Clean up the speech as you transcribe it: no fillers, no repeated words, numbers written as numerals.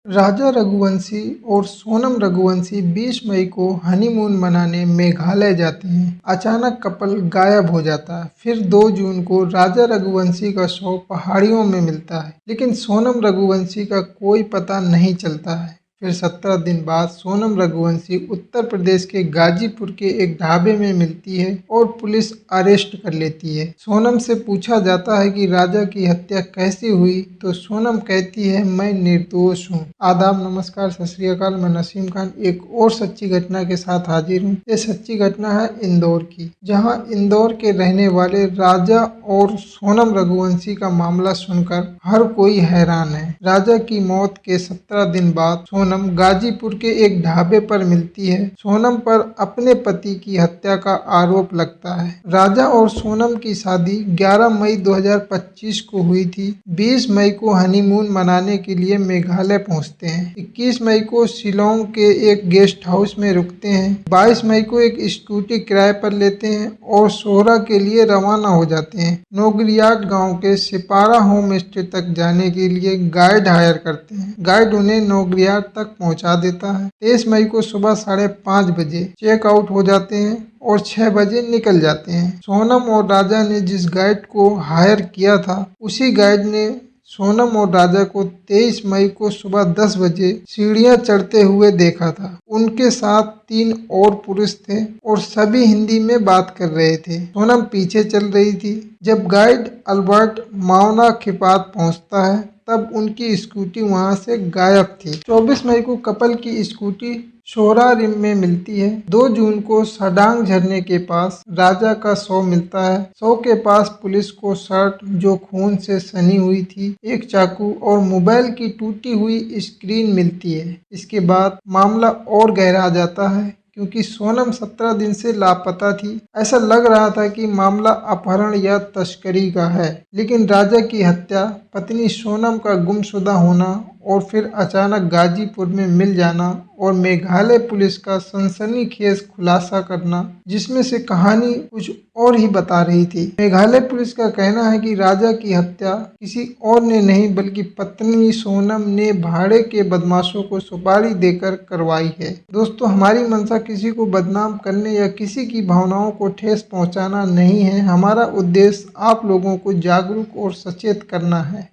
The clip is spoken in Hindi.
राजा रघुवंशी और सोनम रघुवंशी 20 मई को हनीमून मनाने मेघालय जाते हैं। अचानक कपल गायब हो जाता है। फिर 2 जून को राजा रघुवंशी का शव पहाड़ियों में मिलता है, लेकिन सोनम रघुवंशी का कोई पता नहीं चलता है। फिर 17 दिन बाद सोनम रघुवंशी उत्तर प्रदेश के गाजीपुर के एक ढाबे में मिलती है और पुलिस अरेस्ट कर लेती है। सोनम से पूछा जाता है कि राजा की हत्या कैसे हुई, तो सोनम कहती है, मैं निर्दोष हूँ। आदाब, नमस्कार, सत श्री अकाल। मैं नसीम खान एक और सच्ची घटना के साथ हाजिर हूँ। ये सच्ची घटना है इंदौर की, जहाँ इंदौर के रहने वाले राजा और सोनम रघुवंशी का मामला सुनकर हर कोई हैरान है। राजा की मौत के 17 दिन बाद सोनम गाजीपुर के एक ढाबे पर मिलती है। सोनम पर अपने पति की हत्या का आरोप लगता है। राजा और सोनम की शादी 11 मई 2025 को हुई थी। 20 मई को हनीमून मनाने के लिए मेघालय पहुंचते हैं। 21 मई को शिलोंग के एक गेस्ट हाउस में रुकते हैं। 22 मई को एक स्कूटी किराए पर लेते हैं और सोहरा के लिए रवाना हो जाते हैं। नोगरियाट गांव के सिपारा होम स्टे तक जाने के लिए गाइड हायर करते हैं। गाइड उन्हें नोगरियाट तक पहुंचा देता है। 23 मई को सुबह 5:30 बजे चेक आउट हो जाते हैं और 6 बजे निकल जाते हैं। सोनम और राजा ने जिस गाइड को हायर किया था, उसी गाइड ने सोनम और राजा को 23 मई को सुबह 10 बजे सीढ़ियां चढ़ते हुए देखा था। उनके साथ 3 और पुरुष थे और सभी हिंदी में बात कर रहे थे। सोनम पीछे चल रही थी। जब गाइड अल्बर्ट मावना खिपात पहुंचता है, तब उनकी स्कूटी वहां से गायब थी। 24 मई को कपल की स्कूटी सोहरा रिम में मिलती है। 2 जून को सडांग झरने के पास राजा का शव मिलता है। शव के पास पुलिस को शर्ट जो खून से सनी हुई थी, एक चाकू और मोबाइल की टूटी हुई स्क्रीन मिलती है। इसके बाद मामला और गहरा जाता है, क्योंकि सोनम 17 दिन से लापता थी। ऐसा लग रहा था कि मामला अपहरण या तस्करी का है, लेकिन राजा की हत्या, पत्नी सोनम का गुमशुदा होना और फिर अचानक गाजीपुर में मिल जाना और मेघालय पुलिस का सनसनीखेज खुलासा करना, जिसमें से कहानी कुछ और ही बता रही थी। मेघालय पुलिस का कहना है कि राजा की हत्या किसी और ने नहीं, बल्कि पत्नी सोनम ने भाड़े के बदमाशों को सुपारी देकर करवाई है। दोस्तों, हमारी मंशा किसी को बदनाम करने या किसी की भावनाओं को ठेस पहुंचाना नहीं है। हमारा उद्देश्य आप लोगों को जागरूक और सचेत करना है।